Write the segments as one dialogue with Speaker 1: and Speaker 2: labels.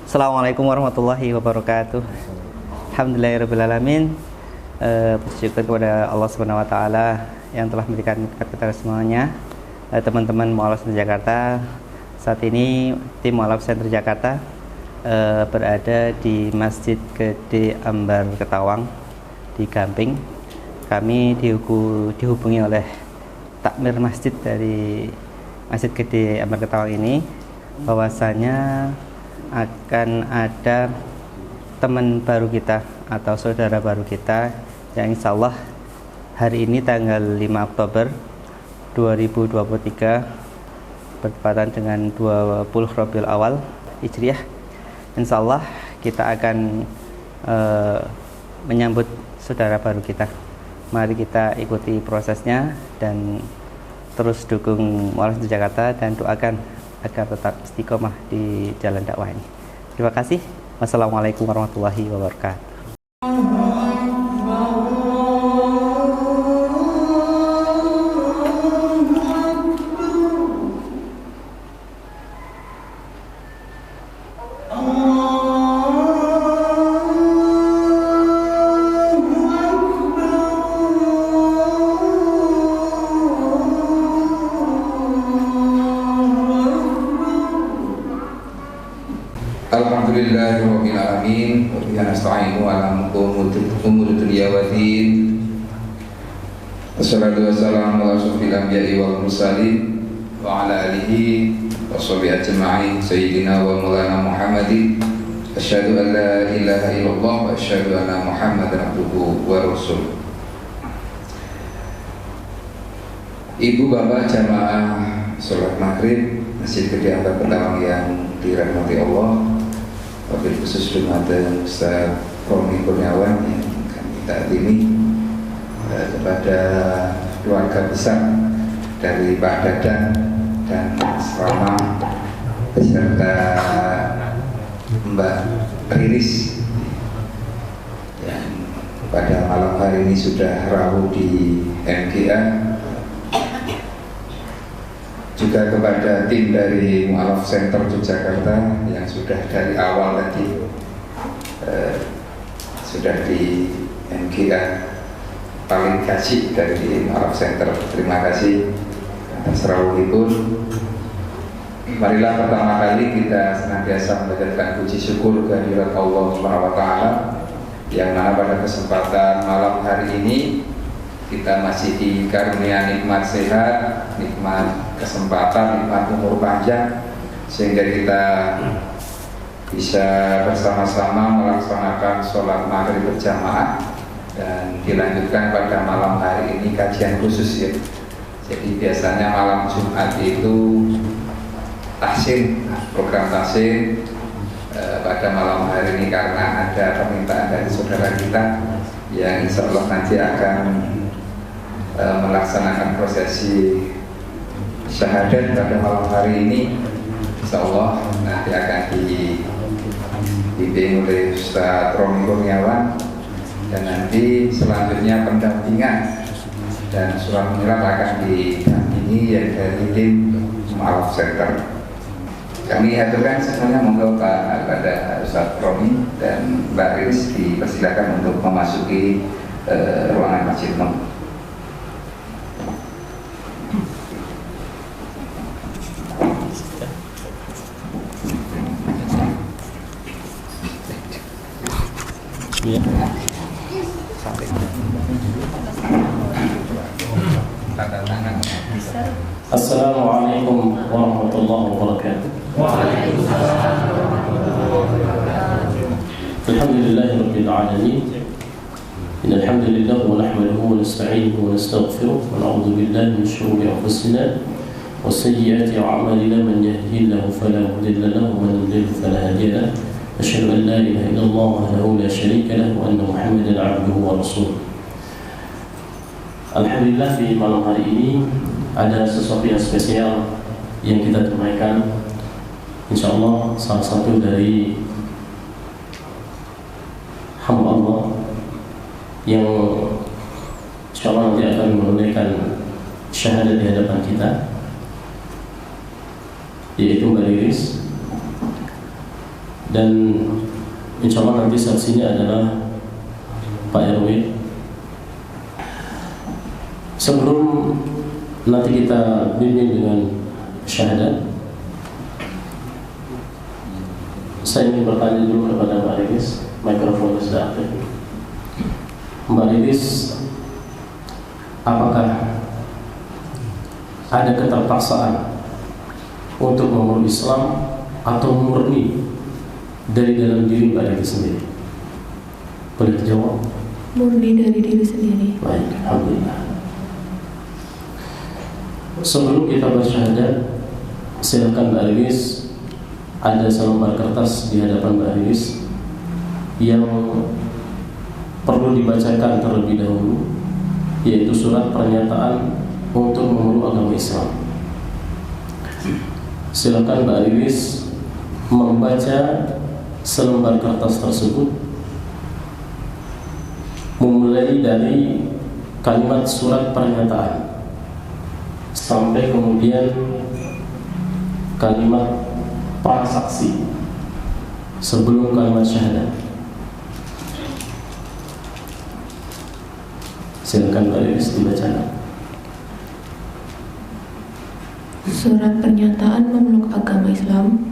Speaker 1: Assalamualaikum warahmatullahi wabarakatuh. Alhamdulillahirrahmanirrahim. Bersyukur kepada Allah Subhanahu wa Ta'ala yang telah memberikan kita semuanya. Teman-teman Mu'alaf Center Jakarta, saat ini tim Mu'alaf Center Jakarta berada di Masjid Gede Ambar Ketawang di Gamping. Kami dihubungi oleh takmir masjid dari Masjid Gede Ambar Ketawang ini, bahwasanya akan ada teman baru kita atau saudara baru kita yang insya Allah hari ini tanggal 5 Oktober 2023 bertepatan dengan 20 Rabiul Awal Hijriah. Insya Allah kita akan menyambut saudara baru kita. Mari kita ikuti prosesnya dan terus dukung Mu'alaf Center Jakarta dan doakan agar tetap istiqomah di jalan dakwah ini. Terima kasih. Wassalamualaikum warahmatullahi wabarakatuh.
Speaker 2: Alhamdulillahirabbil alamin wa bihi nasta'inu ala umuri dunya wa din. Wassalatu wassalamu ala asyrofil anbiya'i wal mursalin wa ala alihi wa sahbihi ajma'in sayyidina wa maulana Muhammadin. Asyhadu an la ilaha illallah wa asyhadu anna Muhammadan abduhu wa rasuluh. Ibu bapak jamaah salat maghrib Masjid Gede Ambar Ketawang yang dirahmati Allah, wabil khusus Ramadan Ustaz Romi Kurniawan yang kami taklimi, kepada keluarga besar dari Pak Dadang dan Rama beserta Mbak Riris yang pada malam hari ini sudah rawuh di MGA, juga kepada tim dari Mu'alaf Center Jakarta yang sudah dari awal tadi sudah di MGA paling kasih dari Mu'alaf Center. Terima kasih atas rawuhipun. Marilah pertama kali kita senantiasa menjadikan puji syukur kehadirat Allah Subhanahu wa Ta'ala, yang mana pada kesempatan malam hari ini kita masih dikarunia nikmat sehat, nikmat kesempatan, nikmat umur panjang, sehingga kita bisa bersama-sama melaksanakan sholat maghrib berjamaah dan dilanjutkan pada malam hari ini kajian khusus ya. Jadi biasanya malam Jumat itu tahsin, program tahsin. Pada malam hari ini karena ada permintaan dari saudara kita yang insya Allah nanti akan melaksanakan prosesi syahadat pada malam hari ini, insya Allah nanti akan dibimbing oleh Ustaz Romi Kurniawan, dan nanti selanjutnya pendampingan dan surat menyurat akan didampingi yang dari tim Mu'alaf Center. Kami haturkan semuanya, monggo kepada Ustaz Romi dan Mbak Riris dipersilakan untuk memasuki ruangan masjid.
Speaker 3: Assalamualaikum warahmatullahi wabarakatuh. Alhamdulillahirabbil alamin. Innal hamdalillah wa nahmaduhu wa nasta'inuhu wa nastaghfiruh wa na'udzu billahi min shururi anfusina wa sayyiati a'malina. Man yahdihillahu fala mudilla lahu wa man yudlil fala hadiya lahu. Asyhadu an la ilaha illallah wahdahu la syarika lahu wa anna Muhammadan 'abduhu wa rasuluh. Alhamdulillah, di malam hari ini ada sesuatu yang spesial yang kita tunaikan. Insya Allah salah satu dari hamba Allah yang insya Allah nanti akan menunaikan syahadat di hadapan kita, yaitu Mbak Riris. dan insya Allah nanti saksinya adalah Pak RW. Sebelum nanti kita bimbing dengan syahadat, saya ingin bertanya dulu kepada Mbak Riris. Mikrofonnya sudah aktif. Mbak Riris, apakah ada keterpaksaan untuk memeluk Islam atau murni dari dalam diri Mbak Riris sendiri? Boleh dijawab?
Speaker 4: Murni dari diri sendiri.
Speaker 3: Baik, alhamdulillah. Sebelum kita bersyahadat, silakan Mbak Riris, ada selembar kertas di hadapan Mbak Riris yang perlu dibacakan terlebih dahulu, yaitu surat pernyataan untuk memeluk agama Islam. Silakan Mbak Riris membaca selembar kertas tersebut, memulai dari kalimat surat pernyataan sampai kemudian kalimat prasaksi sebelum kalimat syahadat. Silakan Mbak Riris dibacakan.
Speaker 4: Surat pernyataan memeluk agama Islam.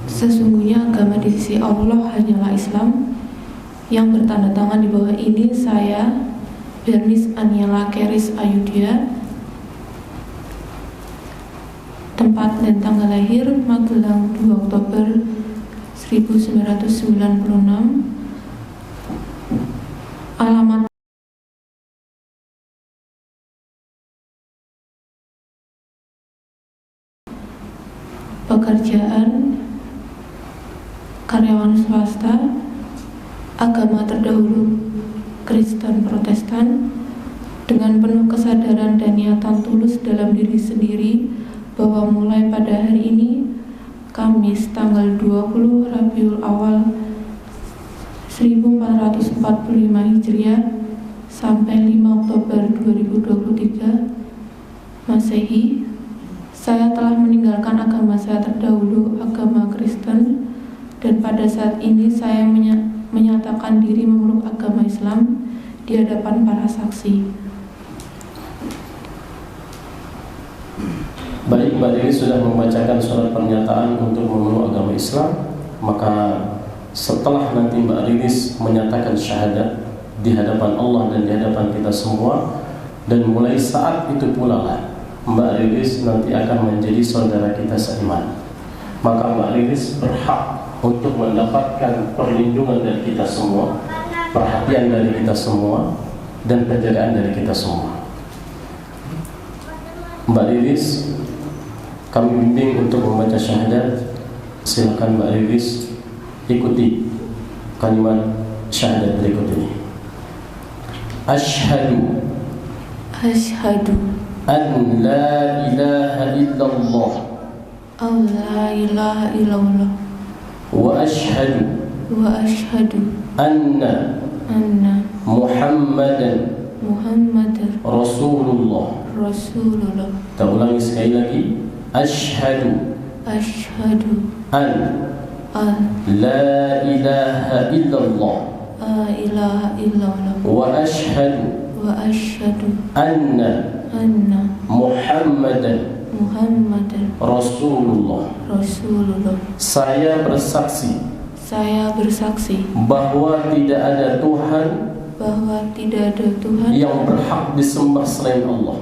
Speaker 4: Sesungguhnya agama di sisi Allah hanyalah Islam. Yang bertanda tangan di bawah ini saya, Bernice Aniela Keris Ayudya. Tempat dan tanggal lahir Magelang 2 Oktober 1996. Alamat pekerjaan karyawan swasta, agama terdahulu Kristen Protestan, dengan penuh kesadaran dan niatan tulus dalam diri sendiri bahwa mulai pada hari ini, Kamis tanggal 20 Rabiul Awal 1445 Hijriah sampai 5 Oktober 2023 Masehi, saya telah meninggalkan agama saya terdahulu, agama Kristen, dan pada saat ini saya menyatakan diri memeluk agama Islam di hadapan para saksi.
Speaker 3: Baik, Mbak Riris sudah membacakan surat pernyataan untuk memeluk agama Islam, maka setelah nanti Mbak Riris menyatakan syahadat di hadapan Allah dan di hadapan kita semua, dan mulai saat itu pula lah Mbak Riris nanti akan menjadi saudara kita seiman, maka Mbak Riris berhak untuk mendapatkan perlindungan dari kita semua, perhatian dari kita semua, dan penjagaan dari kita semua. Mbak Riris, kami bimbing untuk membaca syahadat. Silakan Mbak Riris ikuti kalimat syahadat berikut ini. Asyhadu an la ilaha illallah wa asyhadu anna Muhammadan Rasulullah. Kita ulangi sekali lagi. Asyhadu an la ilaha illallah wa asyhadu anna Muhammadan Rasulullah. Saya bersaksi bahwa tidak ada Tuhan yang berhak disembah selain Allah.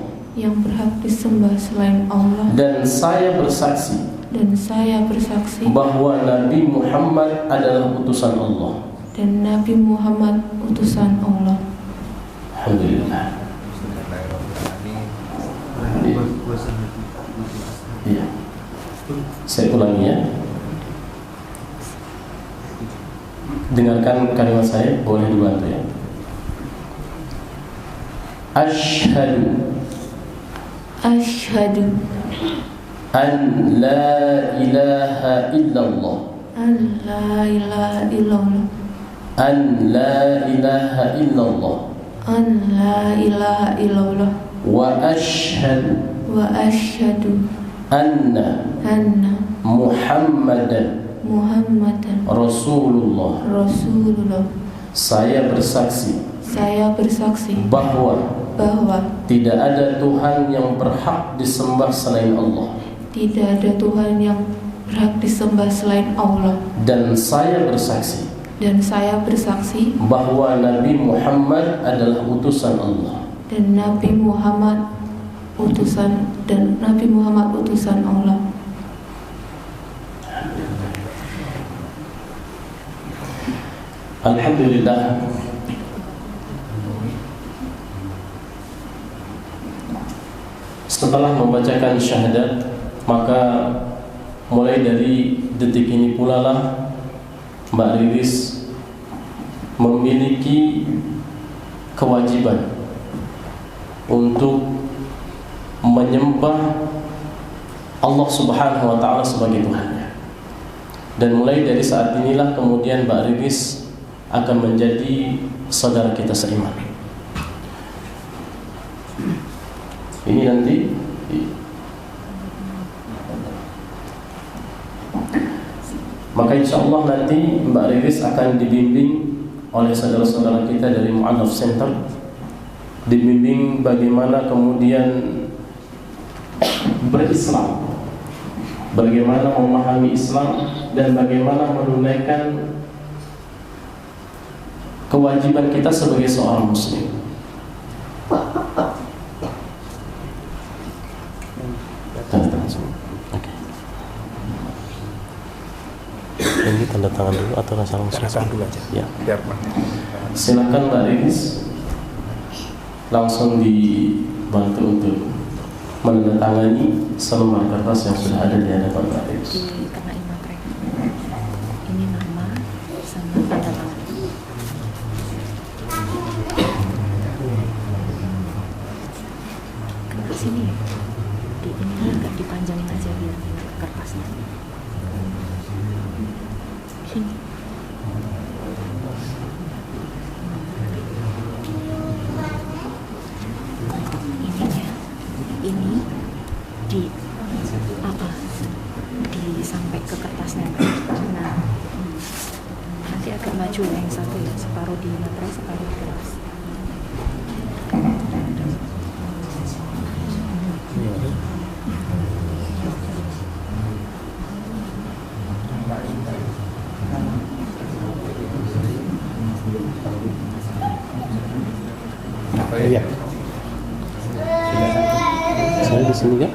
Speaker 3: Dan saya bersaksi bahwa Nabi Muhammad adalah utusan Allah. Alhamdulillah. Iya. Saya ulangi ya. Dengarkan kalimat saya, boleh dibantu ya. Asyhadu an la ilaha illallah wa asyhadu anna Muhammadan Rasulullah. Saya bersaksi bahwa tidak ada Tuhan yang berhak disembah selain Allah. Dan saya bersaksi bahwa Nabi Muhammad adalah utusan Allah.
Speaker 4: Nabi Muhammad utusan Allah.
Speaker 3: Alhamdulillah, setelah membacakan syahadat, maka mulai dari detik ini pula lah Mbak Riris memiliki kewajiban untuk menyembah Allah Subhanahu wa Ta'ala sebagai Tuhannya. Dan mulai dari saat inilah kemudian Mbak Riris akan menjadi saudara kita seiman. Ini nanti maka insya Allah nanti Mbak Riris akan dibimbing oleh saudara-saudara kita dari Mu'allaf Center, dibimbing bagaimana kemudian berislam, bagaimana memahami Islam, dan bagaimana menunaikan kewajiban kita sebagai seorang muslim. Tanda tangan semua. Oke. Ini tanda tangan dulu atau langsung?
Speaker 2: Tanda tangan dulu aja.
Speaker 3: Ya.
Speaker 2: Biar
Speaker 3: Silakan Mbak Riris langsung dibantu untuk menandatangani selembar kertas yang sudah ada di hadapan Mbak Riris.
Speaker 5: Dikenain materai. Ini nama sama tanda tangan. Ke sini ya. Di ini agak dipanjangin aja biar kertasnya. Sini. Ini di apa? Sampai ke kertasnya. Nah, nanti agak maju yang satu ya, separuh di materai, separuh di kertas.
Speaker 3: Iya. Saya di sini kan?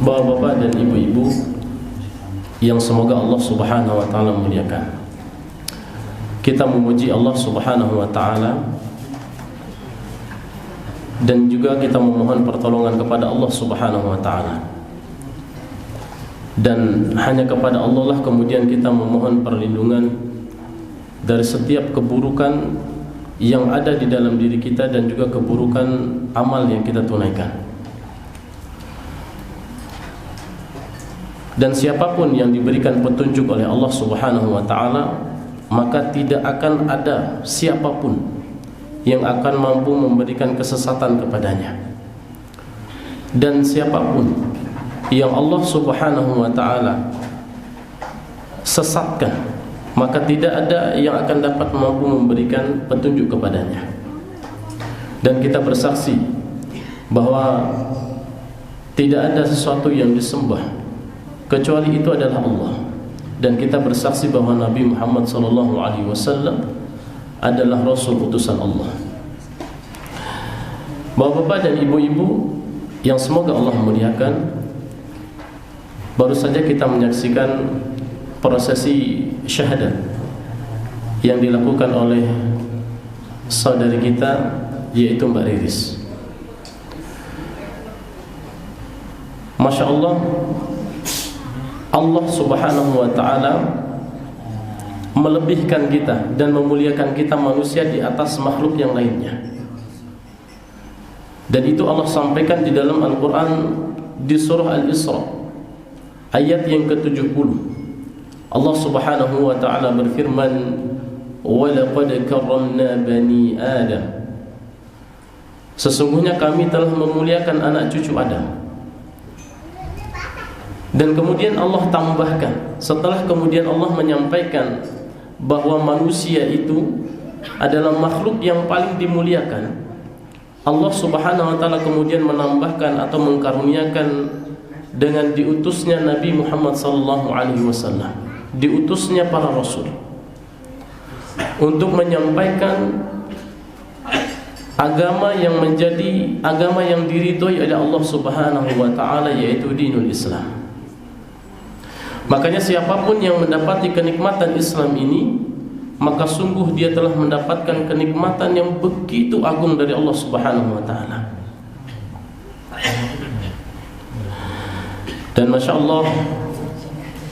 Speaker 3: Bapak-bapak dan ibu-ibu yang semoga Allah Subhanahu wa Ta'ala muliakan, kita memuji Allah Subhanahu wa Ta'ala dan juga kita memohon pertolongan kepada Allah Subhanahu wa Ta'ala. Dan hanya kepada Allah lah kemudian kita memohon perlindungan dari setiap keburukan yang ada di dalam diri kita dan juga keburukan amal yang kita tunaikan. Dan siapapun yang diberikan petunjuk oleh Allah Subhanahu wa Ta'ala, maka tidak akan ada siapapun yang akan mampu memberikan kesesatan kepadanya. Dan siapapun yang Allah Subhanahu wa Ta'ala sesatkan, maka tidak ada yang akan dapat mampu memberikan petunjuk kepadanya. Dan kita bersaksi bahwa tidak ada sesuatu yang disembah kecuali itu adalah Allah. Dan kita bersaksi bahwa Nabi Muhammad SAW adalah Rasul utusan Allah. Bapak-bapak dan ibu-ibu yang semoga Allah muliakan, baru saja kita menyaksikan prosesi syahadat yang dilakukan oleh saudari kita, yaitu Mbak Riris. Masya Allah, Allah Subhanahu wa Ta'ala melebihkan kita dan memuliakan kita manusia di atas makhluk yang lainnya. Dan itu Allah sampaikan di dalam Al-Quran di surah Al-Isra ayat yang ke-70. Allah Subhanahu wa ta'ala berfirman, وَلَقَدْ كَرَّمْنَا بَنِي آدَمَ, sesungguhnya kami telah memuliakan anak cucu Adam. Dan kemudian Allah tambahkan, setelah kemudian Allah menyampaikan bahwa manusia itu adalah makhluk yang paling dimuliakan, Allah Subhanahu wa ta'ala kemudian menambahkan atau mengkaruniakan dengan diutusnya Nabi Muhammad sallallahu alaihi wasallam, diutusnya para rasul untuk menyampaikan agama yang menjadi agama yang diridhoi oleh Allah Subhanahu wa ta'ala, yaitu dinul Islam. Makanya siapapun yang mendapati kenikmatan Islam ini, maka sungguh dia telah mendapatkan kenikmatan yang begitu agung dari Allah Subhanahu wa ta'ala. Dan Masya Allah,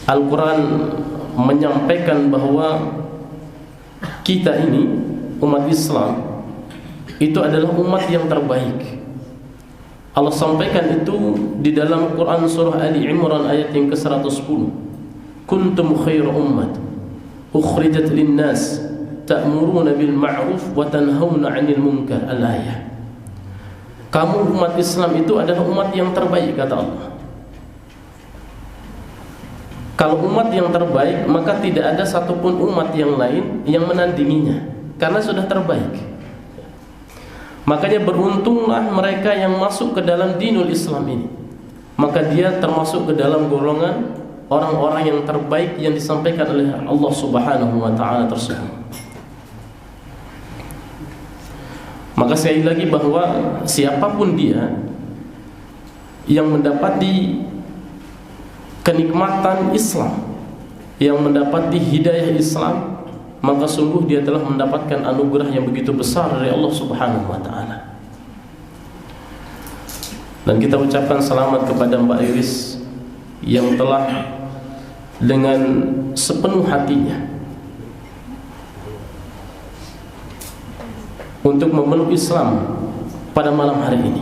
Speaker 3: Al-Quran menyampaikan bahwa kita ini, umat Islam, itu adalah umat yang terbaik. Allah sampaikan itu di dalam Quran surah Ali Imran ayat yang ke-110. Kuntum khairu ummat ukhrijat linnas ta'muruna bil ma'ruf wa tanhauna 'anil munkar. Al-ayah. Kamu umat Islam itu adalah umat yang terbaik, kata Allah. Kalau umat yang terbaik, maka tidak ada satupun umat yang lain yang menandinginya, karena sudah terbaik. Makanya beruntunglah mereka yang masuk ke dalam dinul Islam ini, maka dia termasuk ke dalam golongan orang-orang yang terbaik yang disampaikan oleh Allah Subhanahu wa ta'ala tersebut. Maka sekali lagi bahwa siapapun dia yang mendapati kenikmatan Islam, yang mendapati hidayah Islam, maka sungguh dia telah mendapatkan anugerah yang begitu besar dari Allah Subhanahu wa ta'ala. Dan kita ucapkan selamat kepada Mbak Iris yang telah dengan sepenuh hatinya untuk memeluk Islam pada malam hari ini.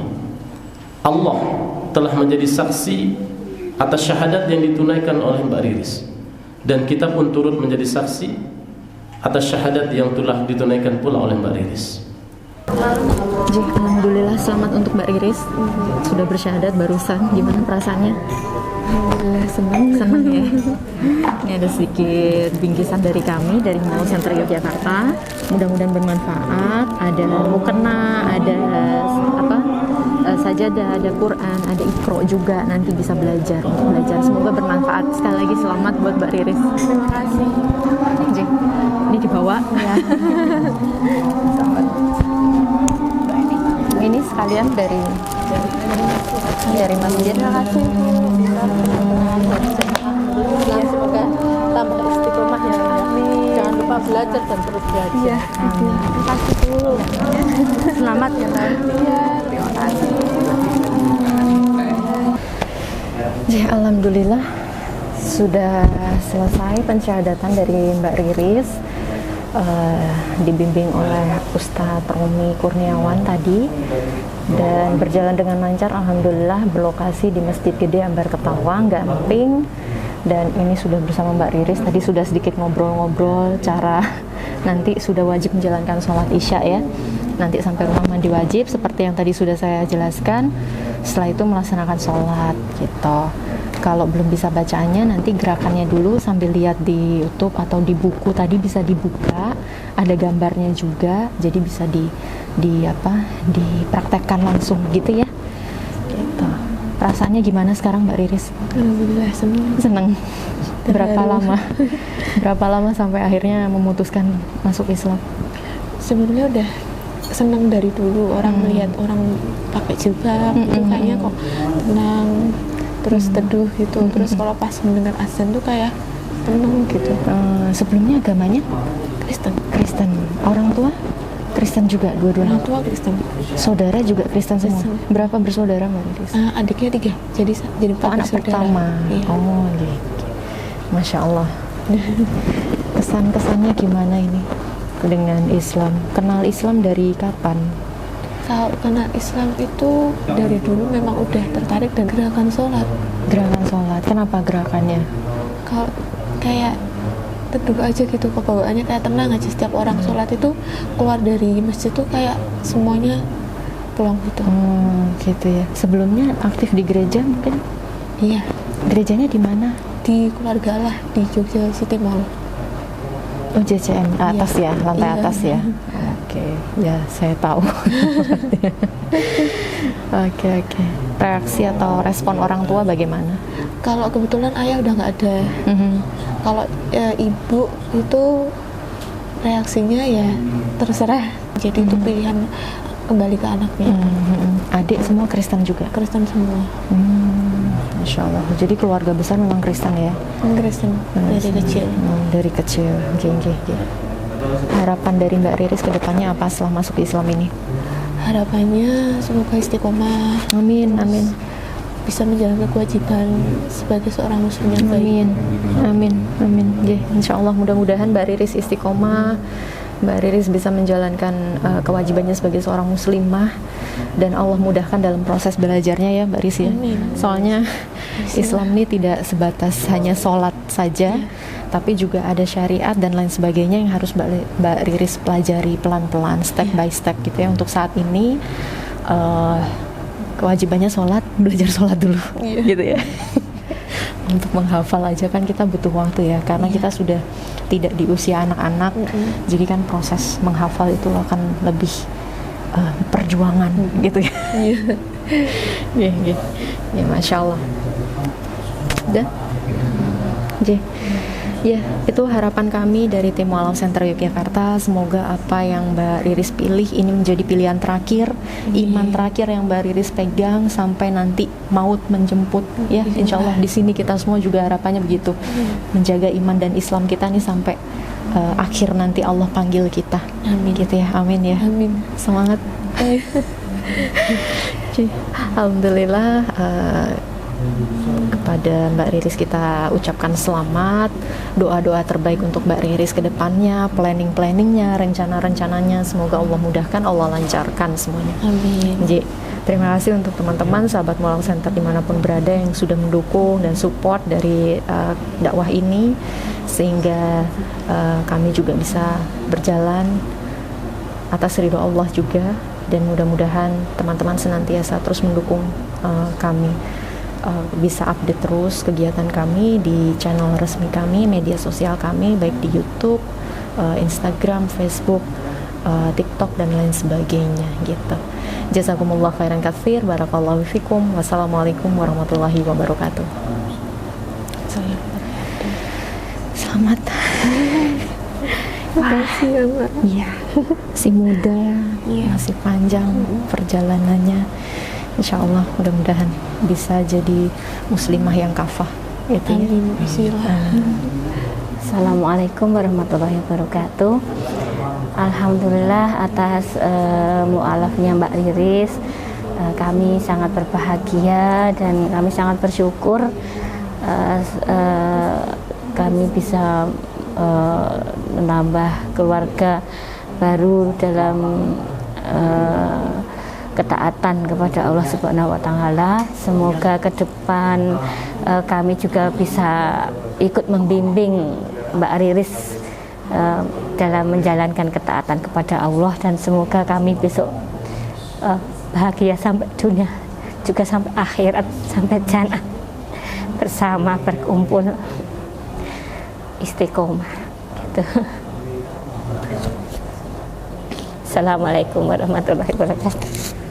Speaker 3: Allah telah menjadi saksi atas syahadat yang ditunaikan oleh Mbak Riris, dan kita pun turut menjadi saksi atas syahadat yang telah ditunaikan pula oleh Mbak Riris.
Speaker 5: Alhamdulillah, selamat untuk Mbak Riris, sudah bersyahadat barusan. Gimana perasaannya?
Speaker 6: Alhamdulillah senang
Speaker 5: ya. Ini ada sedikit bingkisan dari kami dari Mall Center Yogyakarta. Mudah-mudahan bermanfaat. Ada mukena, ada sajadah, ada Quran, ada Iqra juga. Nanti bisa belajar untuk belajar. Semoga bermanfaat. Sekali lagi selamat buat Mbak Riris.
Speaker 6: Terima kasih.
Speaker 5: Ini dibawa. Ya. Selamat. Ini sekalian dari masjid.
Speaker 6: Terima kasih. Semoga tambah istiqomah ya. Jangan lupa belajar dan terus belajar. Iya. Terima kasih dulu.
Speaker 5: Selamat ya.
Speaker 6: Terima kasih.
Speaker 5: Alhamdulillah sudah selesai pensyahadatan dari Mbak Riris, dibimbing oleh Ustadz Romi Kurniawan tadi, dan berjalan dengan lancar. Alhamdulillah, berlokasi di Masjid Gede Ambar Ketawang, Gamping. Dan ini sudah bersama Mbak Riris. Tadi sudah sedikit ngobrol-ngobrol cara nanti sudah wajib menjalankan sholat isya ya. Nanti sampai rumah mandi wajib seperti yang tadi sudah saya jelaskan. Setelah itu melaksanakan sholat gitu. Kalau belum bisa bacaannya, nanti gerakannya dulu sambil lihat di YouTube atau di buku tadi bisa dibuka, ada gambarnya juga, jadi bisa dipraktekkan langsung gitu ya. Gitu. Perasaannya gimana sekarang Mbak Riris?
Speaker 6: Alhamdulillah senang.
Speaker 5: Berapa lama sampai akhirnya memutuskan masuk Islam?
Speaker 6: Sebenarnya udah senang dari dulu, orang melihat orang pakai jilbab itu kayaknya kok tenang, terus teduh gitu. Terus kalau pas mendengar azan tuh kayak tenang gitu.
Speaker 5: Sebelumnya agamanya Kristen. Orang tua Kristen juga dua-duanya.
Speaker 6: Orang tua Kristen.
Speaker 5: Saudara juga Kristen semua.
Speaker 6: Kristen.
Speaker 5: Berapa bersaudara Mbak Riris?
Speaker 6: Adiknya 3, jadi 4
Speaker 5: anak pertama.
Speaker 6: Iya.
Speaker 5: Oh, gitu. Masya Allah. Kesan-kesannya gimana ini dengan Islam? Kenal Islam dari kapan?
Speaker 6: Kalau kenal Islam itu dari dulu memang udah tertarik dan gerakan sholat.
Speaker 5: Gerakan sholat, kenapa gerakannya?
Speaker 6: Kalau kayak teduh aja gitu, kebawaannya kayak tenang aja. Setiap orang sholat itu keluar dari masjid tuh kayak semuanya pulang gitu.
Speaker 5: Gitu ya. Sebelumnya aktif di gereja mungkin?
Speaker 6: Iya,
Speaker 5: Gerejanya di mana?
Speaker 6: di Keluarga Allah di Jogja City Mall.
Speaker 5: Oh, JCM atas ya, lantai
Speaker 6: Iya.
Speaker 5: atas ya. Oke, ya saya tahu. Oke. Reaksi atau respon orang tua bagaimana?
Speaker 6: Kalau kebetulan ayah udah nggak ada. Kalau ibu itu reaksinya ya terserah. Jadi itu pilihan kembali ke anaknya.
Speaker 5: Adik semua Kristen juga?
Speaker 6: Kristen semua.
Speaker 5: Masya Allah. Jadi keluarga besar memang Kristen ya?
Speaker 6: Kristen dari kecil.
Speaker 5: Dari kecil. Oke. Harapan dari Mbak Riris ke depannya apa setelah masuk Islam ini?
Speaker 6: Harapannya semoga istiqomah.
Speaker 5: Amin.
Speaker 6: Bisa menjalankan kewajiban sebagai seorang muslim yang baik.
Speaker 5: Amin. Insya Allah mudah-mudahan Mbak Riris istiqomah, Mbak Riris bisa menjalankan kewajibannya sebagai seorang muslimah, dan Allah mudahkan dalam proses belajarnya ya Mbak Riris ya.
Speaker 6: Amin.
Speaker 5: Soalnya Islam ini tidak sebatas hanya sholat saja, tapi juga ada syariat dan lain sebagainya yang harus Mbak Riris pelajari pelan-pelan, step by step gitu ya. Untuk saat ini kewajibannya sholat, belajar sholat dulu gitu ya. Untuk menghafal aja kan kita butuh waktu ya, karena kita sudah tidak di usia anak-anak, jadi kan proses menghafal itu akan lebih perjuangan gitu ya. Ya Masya Allah. Udah? Ya, itu harapan kami dari tim Mu'alaf Center Yogyakarta. Semoga apa yang Mbak Riris pilih ini menjadi pilihan terakhir, iman terakhir yang Mbak Riris pegang sampai nanti maut menjemput. Ya, insya Allah di sini kita semua juga harapannya begitu, menjaga iman dan Islam kita nih sampai akhir nanti Allah panggil kita.
Speaker 6: Amin.
Speaker 5: Gitu ya, amin ya.
Speaker 6: Amin.
Speaker 5: Semangat. Alhamdulillah. Kepada Mbak Riris kita ucapkan selamat, doa-doa terbaik untuk Mbak Riris ke depannya, planning-planningnya, rencana-rencananya, semoga Allah mudahkan, Allah lancarkan semuanya.
Speaker 6: Amin.
Speaker 5: Terima kasih untuk teman-teman sahabat Mu'alaf Center dimanapun berada yang sudah mendukung dan support dari dakwah ini, sehingga kami juga bisa berjalan atas ridho Allah juga, dan mudah-mudahan teman-teman senantiasa terus mendukung kami. Bisa update terus kegiatan kami di channel resmi kami, media sosial kami, baik di YouTube, Instagram, Facebook, TikTok dan lain sebagainya gitu. Jazakumullah khairan katsir, barakallahu fikum, wassalamualaikum warahmatullahi wabarakatuh. Selamat.
Speaker 6: Makasih ya Mbak.
Speaker 5: Iya, masih muda, masih panjang perjalanannya. Insya Allah mudah-mudahan bisa jadi muslimah yang kafah gitu ya.
Speaker 6: Amin. Bismillah.
Speaker 7: Assalamualaikum warahmatullahi wabarakatuh. Alhamdulillah atas mu'alafnya Mbak Riris, kami sangat berbahagia dan kami sangat bersyukur kami bisa menambah keluarga baru dalam ketaatan kepada Allah Subhanahu wa taala. Semoga ke depan kami juga bisa ikut membimbing Mbak Riris dalam menjalankan ketaatan kepada Allah, dan semoga kami besok bahagia sampai dunia, juga sampai akhirat, sampai jannah bersama berkumpul istiqomah gitu. Assalamualaikum warahmatullahi wabarakatuh.